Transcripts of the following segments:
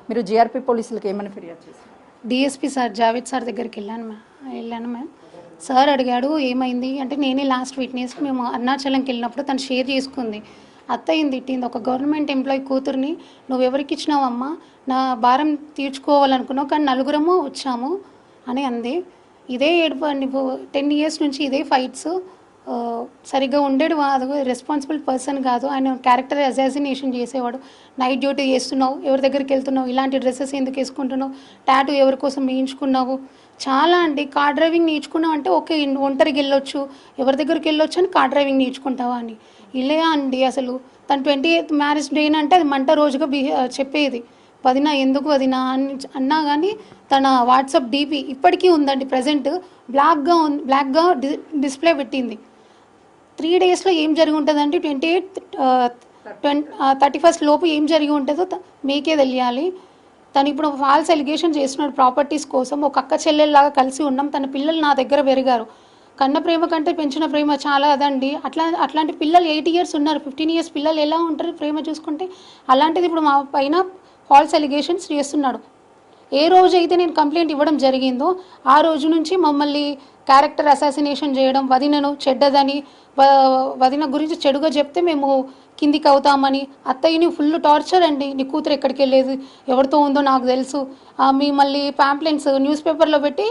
మీరు జీఆర్పీ పోలీసులకు ఏమని ఫిర్యాదు చేశారు? డిఎస్పీ సార్ జావేద్ సార్ దగ్గరికి వెళ్ళాను మ్యామ్. సార్ అడిగాడు ఏమైంది అంటే నేనే లాస్ట్ విట్నెస్. మేము అరుణాచలంకి వెళ్ళినప్పుడు తను షేర్ చేసుకుంది. అత్తయ్యని తిట్టింది, ఒక గవర్నమెంట్ ఎంప్లాయీ కూతుర్ని నువ్వు ఎవరికి ఇచ్చినావమ్మా, నా భారం తీర్చుకోవాలనుకున్నావు కానీ నలుగురము వచ్చాము అని అంది. ఇదే ఏడుపు, నువ్వు 10 years నుంచి ఇదే ఫైట్స్, సరిగ్గా ఉండేడు కాదు, రెస్పాన్సిబుల్ పర్సన్ కాదు, ఆయన క్యారెక్టర్ అసాసినేషన్ చేసేవాడు. నైట్ డ్యూటీ చేస్తున్నావు, ఎవరి దగ్గరికి వెళ్తున్నావు, ఇలాంటి డ్రెస్సెస్ ఎందుకు వేసుకుంటున్నావు, టాటూ ఎవరి కోసం వేయించుకున్నావు, చాలా అండి. కార్ డ్రైవింగ్ నేర్చుకున్నావు అంటే ఓకే, ఒంటరికి వెళ్ళొచ్చు, ఎవరి దగ్గరికి వెళ్ళొచ్చు అని కార్ డ్రైవింగ్ నేర్చుకుంటావా అని. ఇలా అండి అసలు తను 28th మ్యారేజ్ డే అంటే అది మంట రోజుగా చెప్పేది. వదినా ఎందుకు వదినా అని అన్నా కానీ తన వాట్సాప్ డీపీ ఇప్పటికీ ఉందండి. ప్రజెంట్ బ్లాక్గా డిస్ప్లే పెట్టింది. 3 daysలో ఏం జరిగి ఉంటుందంటే 28, 31st లోపు ఏం జరిగి ఉంటుందో మీకే తెలియాలి. తను ఇప్పుడు ఫాల్స్ ఎలిగేషన్ చేస్తున్నాడు ప్రాపర్టీస్ కోసం. ఒక అక్క చెల్లెల్లాగా కలిసి ఉన్నాం, తన పిల్లలు నా దగ్గర పెరిగారు. కన్న ప్రేమ కంటే పెంచిన ప్రేమ చాలా అదండి. అట్లాంటి పిల్లలు 8 years ఉన్నారు, 15 years పిల్లలు ఎలా ఉంటారు ప్రేమ చూసుకుంటే. అలాంటిది ఇప్పుడు మా పైన ఫాల్స్ ఎలిగేషన్స్ చేస్తున్నాడు. ఏ రోజు అయితే నేను కంప్లైంట్ ఇవ్వడం జరిగిందో ఆ రోజు నుంచి మమ్మల్ని క్యారెక్టర్ అసాసినేషన్ చేయడం, వదినను చెడ్డదని, వదిన గురించి చెడుగా చెప్తే మేము కిందికి అవుతామని, అత్తయ్యని ఫుల్ టార్చర్ అండి. నీ కూతురు ఎక్కడికి వెళ్ళేది, ఎవరితో ఉందో నాకు తెలుసు, మీ మళ్ళీ ప్యాంప్లెంట్స్ న్యూస్ పేపర్లో పెట్టి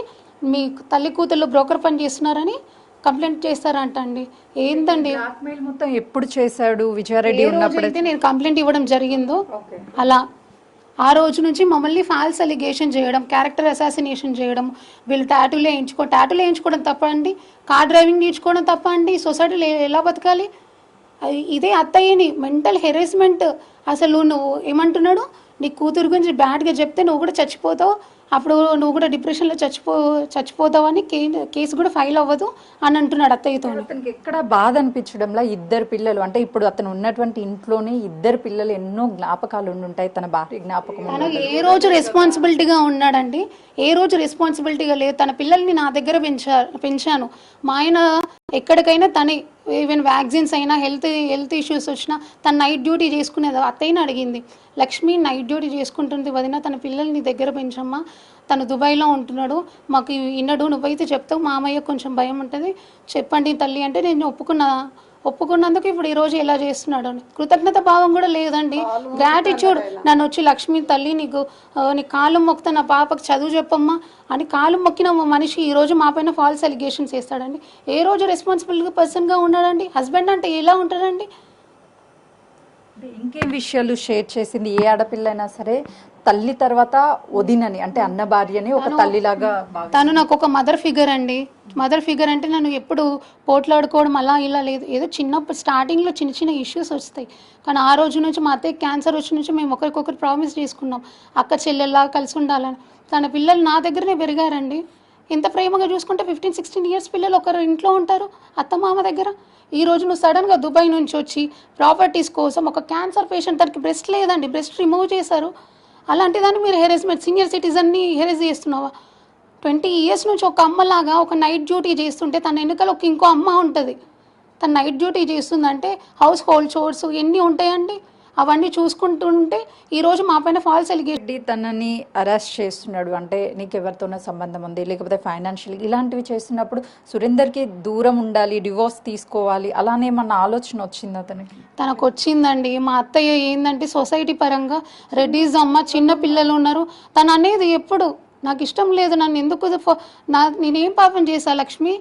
మీ తల్లి కూతుర్లు బ్రోకర్ పని చేస్తున్నారని కంప్లైంట్ చేస్తారంట అండి. ఏందండి మొత్తం ఎప్పుడు చేశాడు? విజయారెడ్డి ఉన్నప్పుడు అయితే నేను కంప్లైంట్ ఇవ్వడం జరిగిందో అలా ఆ రోజు నుంచి మమ్మల్ని ఫాల్స్ అలిగేషన్ చేయడం, క్యారెక్టర్ అసాసినేషన్ చేయడం. వీళ్ళు టాటూలు వేయించుకోవడం తప్ప అండి, కార్ డ్రైవింగ్ నేర్చుకోవడం తప్ప అండి. సొసైటీలో ఎలా బతకాలి? ఇదే అత్తయ్యని మెంటల్ హెరాస్మెంట్. అసలు నువ్వు ఏమంటున్నాడు, నీ కూతురు గురించి బ్యాడ్గా చెప్తే నువ్వు కూడా చచ్చిపోతావు, అప్పుడు నువ్వు కూడా డిప్రెషన్లో చచ్చిపోతావు అని కేసు కూడా ఫైల్ అవ్వదు అని అంటున్నాడు అత్తయ్యతో. అతనికి ఎక్కడ బాధ అనిపించడంలా, 2 పిల్లలు అంటే ఇప్పుడు అతను ఉన్నటువంటి ఇంట్లోనే 2 పిల్లలు, ఎన్నో జ్ఞాపకాలు ఉండుంటాయి, తన భార్య జ్ఞాపకం. తనకు ఏ రోజు రెస్పాన్సిబిలిటీగా ఉన్నాడండి? ఏ రోజు రెస్పాన్సిబిలిటీగా లేదు. తన పిల్లల్ని నా దగ్గర పెంచాను. మా ఆయన ఎక్కడికైనా తనే, ఈవెన్ వ్యాక్సిన్స్ అయినా హెల్త్ ఇష్యూస్ వచ్చినా తను నైట్ డ్యూటీ చేసుకునేది. అత్తయ్యని అడిగింది, లక్ష్మి నైట్ డ్యూటీ చేసుకుంటుంది వదిన, తన పిల్లల్ని దగ్గర పెంచమ్మా, తను దుబాయ్లో ఉంటున్నాడు, మాకు విన్నడు, నువ్వైతే చెప్తావు, మామయ్య కొంచెం భయం ఉంటుంది, చెప్పండి తల్లి అంటే నేను ఒప్పుకున్నందుకు ఇప్పుడు ఈరోజు ఎలా చేస్తున్నాడు అని. కృతజ్ఞత భావం కూడా లేదండి, గ్రాటిట్యూడ్. నన్ను వచ్చి లక్ష్మి తల్లి నీ కాలు మొక్కితే నా పాపకు చదువు చెప్పమ్మా అని కాలు మొక్కిన మనిషి ఈరోజు మా పైన ఫాల్స్ అలిగేషన్స్ చేస్తాడండి. ఏ రోజు రెస్పాన్సిబుల్ పర్సన్గా ఉన్నాడండి? హస్బెండ్ అంటే ఎలా ఉంటాడండి? ఇంకేం విషయాలు షేర్ చేసింది? ఏ ఆడపిల్ల అయినా సరే తల్లి తర్వాత వదినని అంటే అన్న భార్యని ఒక తల్లిలాగా. తను నాకు ఒక మదర్ ఫిగర్ అండి. మదర్ ఫిగర్ అంటే నన్ను ఎప్పుడు పోట్లాడుకోవడం అలా ఇలా లేదు. ఏదో చిన్నప్పుడు స్టార్టింగ్లో చిన్న ఇష్యూస్ వస్తాయి, కానీ ఆ రోజు నుంచి మా అత్తయ్య క్యాన్సర్ వచ్చిన నుంచి మేము ఒకరికొకరు ప్రామిస్ చేసుకున్నాం అక్క చెల్లెల్లా కలిసి ఉండాలని. తన పిల్లలు నా దగ్గరనే పెరిగారండి. ఎంత ప్రేమగా చూసుకుంటే 15-16 years పిల్లలు ఒకరు ఇంట్లో ఉంటారు అత్తమామ దగ్గర. ఈరోజు నువ్వు సడన్గా దుబాయ్ నుంచి వచ్చి ప్రాపర్టీస్ కోసం, ఒక క్యాన్సర్ పేషెంట్, తనకి బ్రెస్ట్ లేదండి, బ్రెస్ట్ రిమూవ్ చేశారు, అలాంటి దాన్ని మీరు హెరాస్మెంట్, సీనియర్ సిటిజన్ని హెరాస్ చేస్తున్నావా? 20 years నుంచి ఒక అమ్మలాగా ఒక నైట్ డ్యూటీ చేస్తుంటే తన వెనుకలు ఇంకో అమ్మ ఉంటుంది. తను నైట్ డ్యూటీ చేస్తుందంటే హౌస్ హోల్డ్ చోర్స్ ఎన్ని ఉంటాయండి, అవన్నీ చూసుకుంటుంటే ఈరోజు మా పైన ఫాల్స్ ఎలిగేషన్. తనని అరెస్ట్ చేస్తున్నాడు అంటే నీకు ఎవరితోనో సంబంధం ఉంది, లేకపోతే ఫైనాన్షియల్ ఇలాంటివి చేస్తున్నప్పుడు సురేందర్కి దూరం ఉండాలి, డివోర్స్ తీసుకోవాలి, అలానే ఏమన్నా ఆలోచన వచ్చింది అతనికి? తనకు వచ్చిందండి. మా అత్తయ్య ఏంటంటే సొసైటీ పరంగా రెడ్డీస్ అమ్మ, చిన్న పిల్లలు ఉన్నారు, తను అనేది ఎప్పుడు నాకు ఇష్టం లేదు, నన్ను ఎందుకు నేనేం పాపం చేశా లక్ష్మి,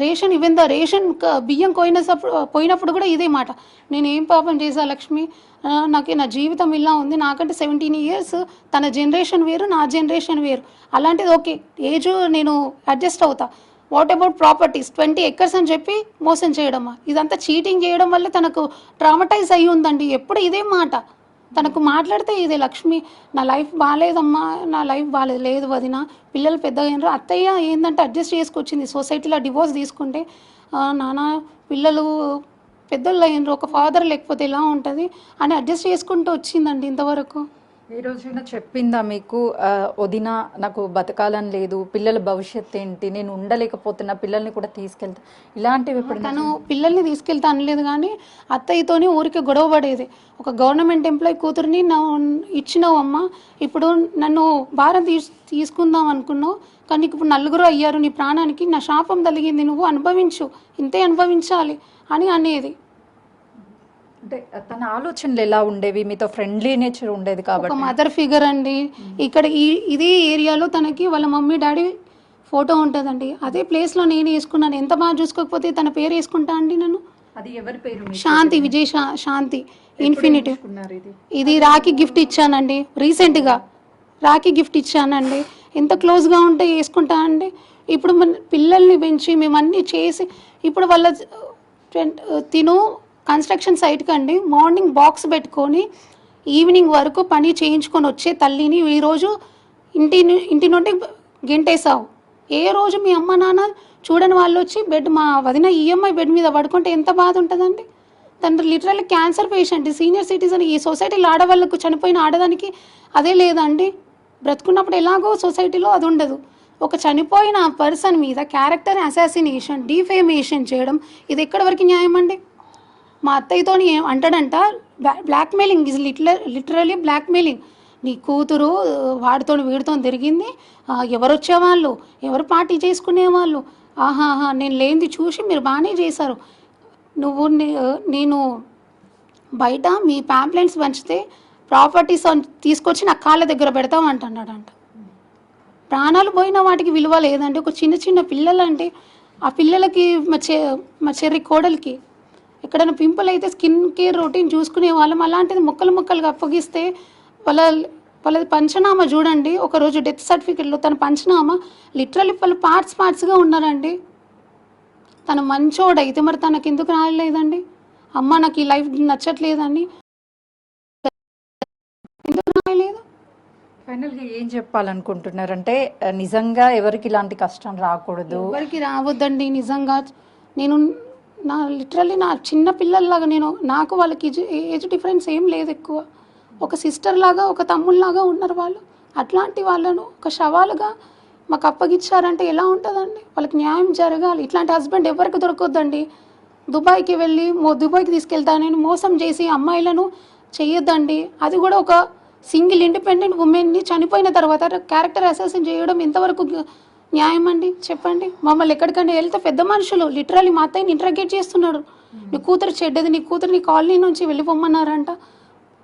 రేషన్ ఇవ్వందా, రేషన్ బియ్యం పోయినప్పుడు కూడా ఇదే మాట, నేనేం పాపం చేశా లక్ష్మి, నా జీవితం ఇలా ఉంది, నాకంటే 17 years, తన జనరేషన్ వేరు, నా జనరేషన్ వేరు, అలాంటిది ఓకే ఏజ్ నేను అడ్జస్ట్ అవుతా. వాట్ అబౌట్ ప్రాపర్టీస్, 20 acres అని చెప్పి మోసం చేయడమా? ఇదంతా చీటింగ్ చేయడం వల్ల తనకు ట్రామటైజ్ అయ్యి ఉందండి. ఎప్పుడు ఇదే మాట తనకు మాట్లాడితే ఇదే, లక్ష్మి నా లైఫ్ బాగాలేదమ్మా, నా లైఫ్ బాగాలేదు, లేదు వదిన పిల్లలు పెద్దగా అయినారు, అత్తయ్య ఏంటంటే అడ్జస్ట్ చేసుకొచ్చింది, సొసైటీలో డివోర్స్ తీసుకుంటే నాన్న పిల్లలు పెద్దోళ్ళు అయినారు, ఒక ఫాదర్ లేకపోతే ఎలా ఉంటుంది అని అడ్జస్ట్ చేసుకుంటూ వచ్చిందండి ఇంతవరకు. ఏ రోజైనా చెప్పిందా మీకు వదిన నాకు బతకాలని లేదు, పిల్లల భవిష్యత్తు ఏంటి, నేను ఉండలేకపోతున్నా, పిల్లల్ని కూడా తీసుకెళ్తా, ఇలాంటివి ఎప్పుడైనా? తను పిల్లల్ని తీసుకెళ్తా అనలేదు కానీ అత్తయ్యతోని ఊరికే గొడవ పడేది. ఒక గవర్నమెంట్ ఎంప్లాయీ కూతురిని ఇచ్చినావు అమ్మ, ఇప్పుడు నన్ను భారం తీసుకుందాం అనుకున్నావు కానీ నీకు ఇప్పుడు నలుగురు అయ్యారు, నీ ప్రాణానికి నా శాపం తగిలింది, నువ్వు అనుభవించు, ఇంతే అనుభవించాలి అని అనేది. అంటే తన ఆలోచనలు ఎలా ఉండేవి, మీతో ఫ్రెండ్లీ నేచర్ ఉండేది ఒక కాబట్టి? మదర్ ఫిగర్ అండి. ఇక్కడ ఇదే ఏరియాలో తనకి వాళ్ళ మమ్మీ డాడీ ఫోటో ఉంటుందండి. అదే ప్లేస్లో నేను వేసుకున్నాను. ఎంత బాగా చూసుకోకపోతే తన పేరు వేసుకుంటా అండి నన్ను. అది ఎవరి పేరు? మీకు శాంతి, విజయ్ శాంతి ఇన్ఫినిటివ్. తీసుకున్నారు ఇది? ఇది రాఖీ గిఫ్ట్ ఇచ్చానండి, రీసెంట్గా రాఖీ గిఫ్ట్ ఇచ్చానండి. ఎంత క్లోజ్గా ఉంటే వేసుకుంటా అండి. ఇప్పుడు మన పిల్లల్ని పెంచి మేము అన్నీ చేసి ఇప్పుడు వాళ్ళ తిను కన్స్ట్రక్షన్ సైట్కి అండి మార్నింగ్ బాక్స్ పెట్టుకొని ఈవినింగ్ వరకు పని చేయించుకొని వచ్చే తల్లిని ఈరోజు ఇంటి నుండి గెంటేసావు. ఏ రోజు మీ అమ్మ నాన్న చూడని వాళ్ళు వచ్చి మా వదిన ఈఎంఐ బెడ్ మీద పడుకుంటే ఎంత బాధ ఉంటుందండి. తను literally cancer patient, senior citizen. ఈ సొసైటీలో ఆడవాళ్ళకు చనిపోయిన ఆడదానికి అదే లేదండి. బ్రతుకున్నప్పుడు ఎలాగో సొసైటీలో అది ఉండదు. ఒక చనిపోయిన పర్సన్ మీద క్యారెక్టర్ అసాసినేషన్, డిఫేమేషన్ చేయడం ఇది ఎక్కడి వరకు న్యాయం అండి? మా అత్తయ్యతో ఏం అంటాడంట, బ్లాక్మెయిలింగ్ ఇస్ లిటరలీ బ్లాక్మెయిలింగ్. నీ కూతురు వాడితో వీడితో తిరిగింది, ఎవరు వచ్చేవాళ్ళు, ఎవరు పార్టీ చేసుకునేవాళ్ళు, ఆహాహా నేను లేనిది చూసి మీరు బాగానే చేశారు, నువ్వు నేను బయట మీ ప్యాంప్లెంట్స్ పంచితే ప్రాపర్టీస్ తీసుకొచ్చి నా కాళ్ళ దగ్గర పెడతాం అంటున్నాడంట. ప్రాణాలు పోయిన వాటికి విలువ లేదండి. ఒక చిన్న చిన్న పిల్లలంటే ఆ పిల్లలకి మా చెర్రి కోడలికి ఎక్కడైనా పింపుల్ అయితే స్కిన్ కేర్ రొటీన్ చూసుకునే వాళ్ళం. అలాంటిది ముక్కలుగా అప్పగిస్తే వాళ్ళది పంచనామా చూడండి. ఒకరోజు డెత్ సర్టిఫికెట్లో తన పంచనామా లిటరల్లీ వాళ్ళు పార్ట్స్గా ఉన్నారండి. తను మంచోడైతే మరి తనకి ఎందుకు రాలేదండి? అమ్మ నాకు ఈ లైఫ్ నచ్చట్లేదని ఎందుకు రాలేదు? ఫైనల్గా ఏం చెప్పాలనుకుంటున్నారంటే నిజంగా ఎవరికి ఇలాంటి కష్టం రాకూడదు, ఎవరికి రావద్దండి. నిజంగా నేను లిటరల్లీ నా చిన్న పిల్లల్లాగా నాకు వాళ్ళకి ఏజ్ డిఫరెన్స్ ఏం లేదు ఎక్కువ. ఒక సిస్టర్ లాగా ఒక తమ్ముళ్ళలాగా ఉన్నారు వాళ్ళు. అట్లాంటి వాళ్ళను ఒక శవాలుగా మాకు అప్పగిచ్చారంటే ఎలా ఉంటుందండి? వాళ్ళకి న్యాయం జరగాలి. ఇట్లాంటి హస్బెండ్ ఎవరికి దొరకొద్దండి. దుబాయ్కి వెళ్ళి దుబాయ్కి తీసుకెళ్తానని మోసం చేసి అమ్మాయిలను చేయొద్దండి. అది కూడా ఒక సింగిల్ ఇండిపెండెంట్ ఉమెన్ని చనిపోయిన తర్వాత క్యారెక్టర్ అసాసిన్ చేయడం ఎంతవరకు న్యాయం అండి చెప్పండి? మమ్మల్ని ఎక్కడికైనా వెళ్తే పెద్ద మనుషులు లిటరల్లీ మా అత్తయ్యని ఇంట్రాగేట్ చేస్తున్నాడు. నీ కూతురు చెడ్డది, నీ కూతురు నీ కాలనీ నుంచి వెళ్ళిపోమన్నారంట.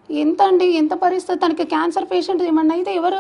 ఎంత అండి, ఎంత పరిస్థితి? తనకి క్యాన్సర్ పేషెంట్ ఏమన్నా అయితే ఎవరు